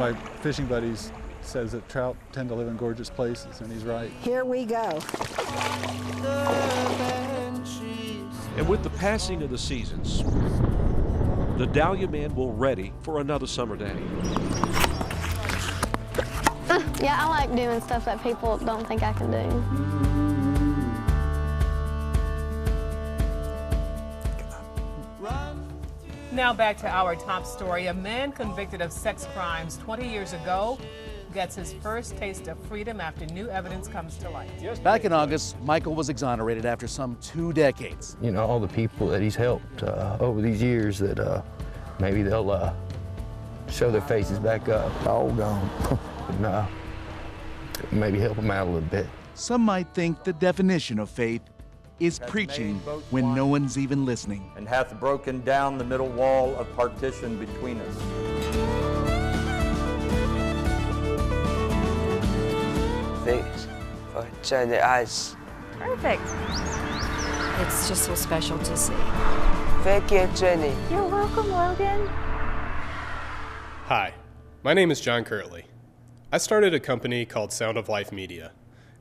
my fishing buddies says that trout tend to live in gorgeous places, and he's right. Here we go. And with the passing of the seasons, the Dahlia men will ready for another summer day. Yeah, I like doing stuff that people don't think I can do. Now back to our top story. A man convicted of sex crimes 20 years ago gets his first taste of freedom after new evidence comes to light. Back in August, Michael was exonerated after some 2 decades. You know, all the people that he's helped over these years that maybe they'll show their faces back up. All gone. And, maybe help them out a little bit. Some might think the definition of faith is preaching when no one's even listening. And hath broken down the middle wall of partition between us. Faith for Jenny eyes. Perfect. It's just so special to see. Thank you, Jenny. You're welcome, Logan. Hi, my name is John Kirtley. I started a company called Sound of Life Media,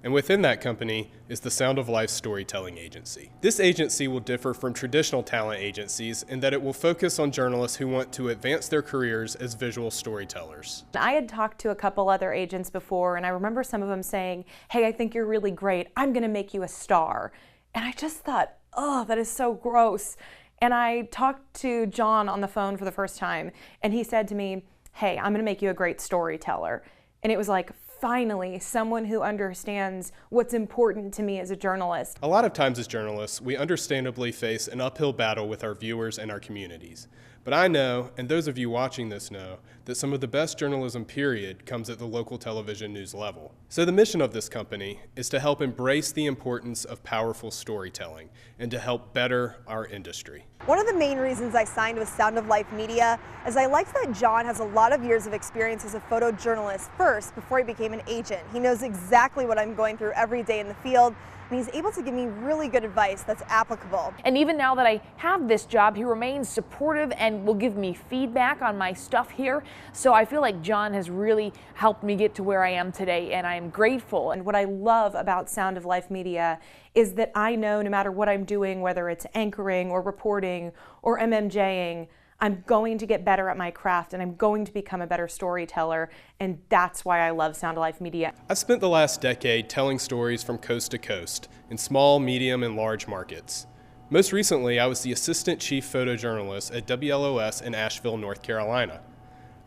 and within that company is the Sound of Life Storytelling Agency. This agency will differ from traditional talent agencies in that it will focus on journalists who want to advance their careers as visual storytellers. I had talked to a couple other agents before, and I remember some of them saying, "Hey, I think you're really great. I'm gonna make you a star." And I just thought, oh, that is so gross. And I talked to John on the phone for the first time, and he said to me, "Hey, I'm gonna make you a great storyteller." And it was like, finally, someone who understands what's important to me as a journalist. A lot of times as journalists, we understandably face an uphill battle with our viewers and our communities. But I know, and those of you watching this know, that some of the best journalism period comes at the local television news level. So the mission of this company is to help embrace the importance of powerful storytelling and to help better our industry. One of the main reasons I signed with Sound of Life Media is I liked that John has a lot of years of experience as a photojournalist first before he became an agent. He knows exactly what I'm going through every day in the field, and he's able to give me really good advice that's applicable. And even now that I have this job, he remains supportive and will give me feedback on my stuff here. So I feel like John has really helped me get to where I am today, and I am grateful. And what I love about Sound of Life Media is that I know no matter what I'm doing, whether it's anchoring or reporting or MMJing, I'm going to get better at my craft and I'm going to become a better storyteller, and that's why I love Sound of Life Media. I've spent the last decade telling stories from coast to coast in small, medium, and large markets. Most recently, I was the assistant chief photojournalist at WLOS in Asheville, North Carolina.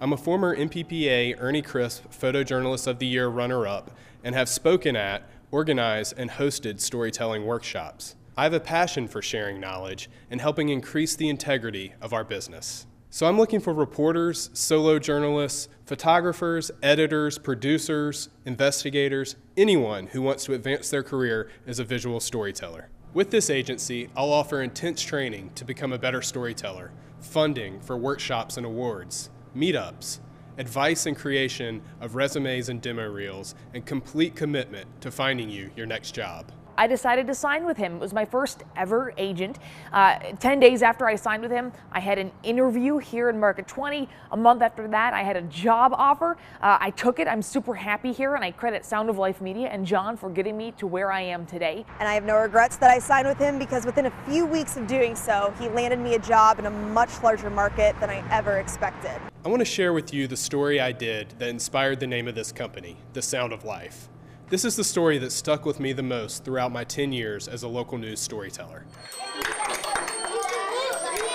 I'm a former MPPA Ernie Crisp Photojournalist of the Year runner-up and have spoken at, organized, and hosted storytelling workshops. I have a passion for sharing knowledge and helping increase the integrity of our business. So I'm looking for reporters, solo journalists, photographers, editors, producers, investigators, anyone who wants to advance their career as a visual storyteller. With this agency, I'll offer intense training to become a better storyteller, funding for workshops and awards, meetups, advice and creation of resumes and demo reels, and complete commitment to finding you your next job. I decided to sign with him. It was my first ever agent. 10 days after I signed with him, I had an interview here in Market 20. A month after that, I had a job offer. I took it. I'm super happy here, and I credit Sound of Life Media and John for getting me to where I am today. And I have no regrets that I signed with him, because within a few weeks of doing so, he landed me a job in a much larger market than I ever expected. I want to share with you the story I did that inspired the name of this company, The Sound of Life. This is the story that stuck with me the most throughout my 10 years as a local news storyteller.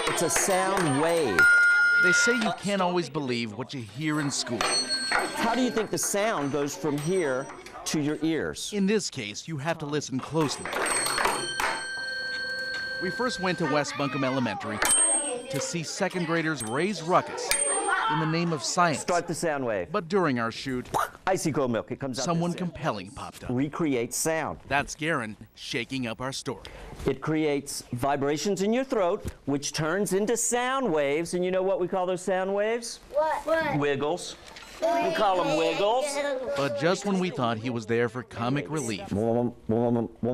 It's a sound wave. They say you can't always believe what you hear in school. How do you think the sound goes from here to your ears? In this case, you have to listen closely. We first went to West Buncombe Elementary to see second graders raise ruckus in the name of science. Start the sound wave. But during our shoot, icy cold milk, it comes out. Someone compelling popped up. Recreate sound. That's Garen shaking up our story. It creates vibrations in your throat, which turns into sound waves. And you know what we call those sound waves? What? Wiggles. We call them wiggles. But just when we thought he was there for comic relief,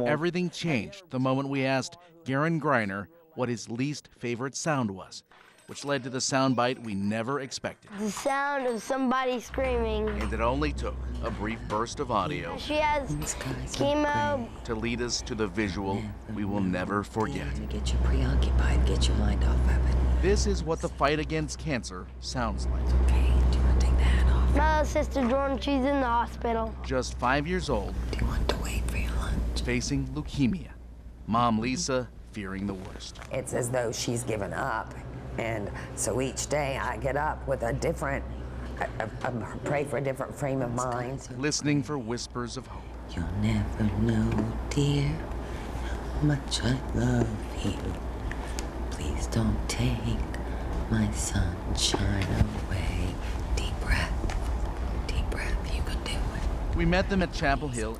everything changed the moment we asked Garen Greiner what his least favorite sound was. which led to the soundbite we never expected. The sound of somebody screaming. And it only took a brief burst of audio She has chemo. to lead us to the visual we will never forget. Get you preoccupied, get your mind off of it. This is what the fight against cancer sounds like. Okay, do you want to take the hat off? My little sister Jordan, she's in the hospital. Just 5 years old. Do you want to wait for your lunch? Facing leukemia. Mom Lisa fearing the worst. It's as though she's given up. And so each day I get up with a different, I pray for a different frame of mind. Listening for whispers of hope. You'll never know, dear, how much I love you. Please don't take my sunshine away. Deep breath, you can do it. We met them at Chapel Hill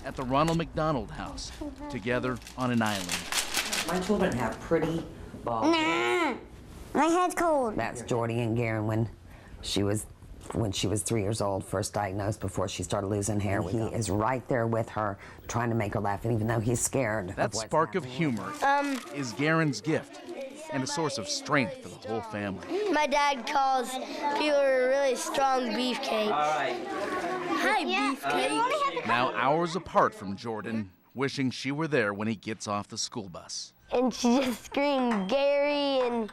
at the Ronald McDonald House, together on an island. My children have pretty bald heads. My head's cold. That's Jordy and Garen when she was 3 years old, first diagnosed before she started losing hair. He is right there with her, trying to make her laugh, and even though he's scared. That spark of humor is Garen's gift and a source of strength for the whole family. My dad calls people a really strong beefcake. All right. Hi, beefcake. Now hours apart from Jordan, wishing she were there when he gets off the school bus. And she just screamed Gary, and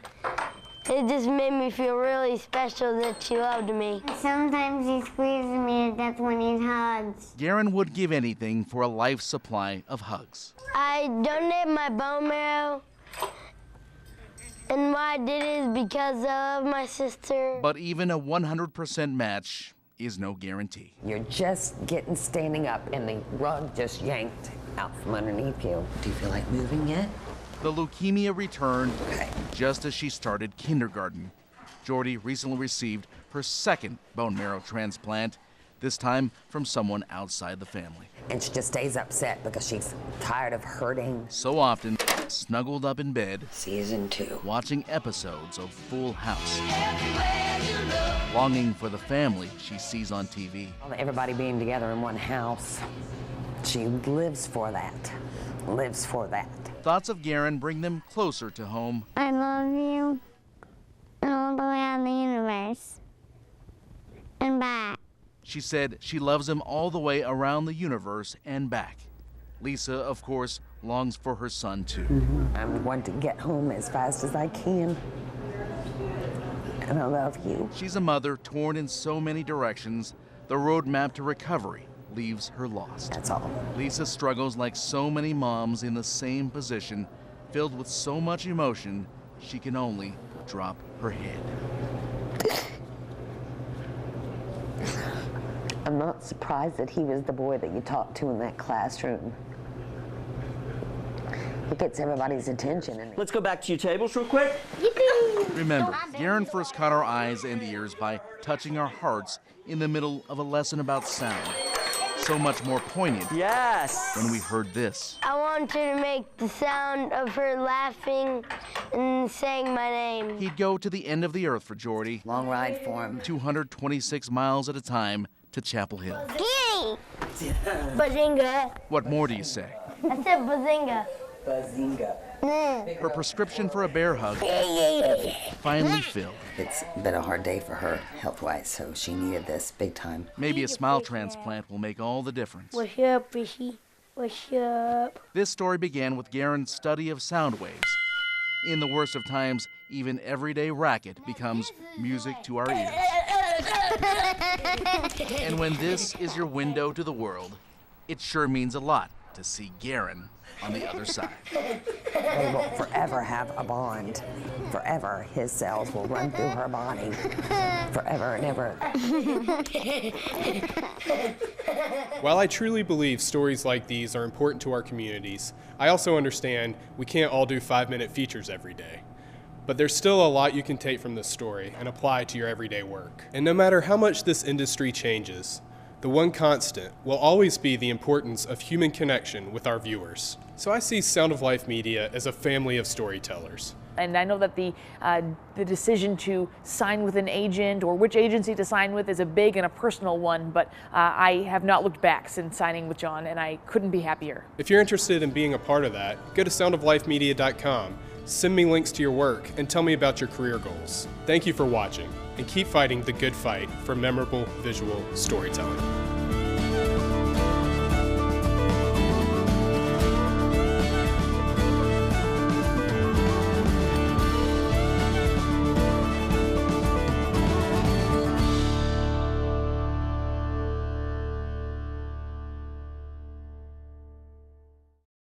it just made me feel really special that she loved me. Sometimes he squeezes me to death when he hugs. Garen would give anything for a life supply of hugs. I donated my bone marrow, and why I did it is because I love my sister. But even a 100% match is no guarantee. You're just standing up, and the rug just yanked out from underneath you. Do you feel like moving yet? The leukemia returned just as she started kindergarten. Jordy recently received her second bone marrow transplant, this time from someone outside the family. And she just stays upset because she's tired of hurting. So often, snuggled up in bed, Season 2, watching episodes of Full House, longing for the family she sees on TV. Everybody being together in one house. She lives for that. Lives for that. Thoughts of Garen bring them closer to home. I love you all the way around the universe and back. She said she loves him all the way around the universe and back. Lisa, of course, longs for her son too. I want to get home as fast as I can. And I love you. She's a mother torn in so many directions. The roadmap to recovery leaves her lost. That's all. Lisa struggles like so many moms in the same position, filled with so much emotion, she can only drop her head. I'm not surprised that he was the boy that you talked to in that classroom. He gets everybody's attention. And Let's go back to your tables real quick. Remember, Garen first caught our eyes and ears by touching our hearts in the middle of a lesson about sound. So much more poignant when we heard this. I want her to make the sound of her laughing and saying my name. He'd go to the end of the earth for Jordy. Long ride for him. 226 miles at a time to Chapel Hill. Giddy! Bazinga. What more do you say? I said bazinga. Bazinga. Her prescription for a bear hug finally filled. It's been a hard day for her health-wise, so she needed this big time. Maybe a smile transplant will make all the difference. What's up, Rishi? What's up? This story began with Garen's study of sound waves. In the worst of times, even everyday racket becomes music to our ears. And when this is your window to the world, it sure means a lot to see Garen on the other side. They will forever have a bond. Forever, his cells will run through her body. Forever and ever. While I truly believe stories like these are important to our communities, I also understand we can't all do 5-minute features every day. But there's still a lot you can take from this story and apply to your everyday work. And no matter how much this industry changes, the one constant will always be the importance of human connection with our viewers. So I see Sound of Life Media as a family of storytellers. And I know that the decision to sign with an agent or which agency to sign with is a big and a personal one, but I have not looked back since signing with John, and I couldn't be happier. If you're interested in being a part of that, go to soundoflifemedia.com send me links to your work, and tell me about your career goals. Thank you for watching, and keep fighting the good fight for memorable visual storytelling.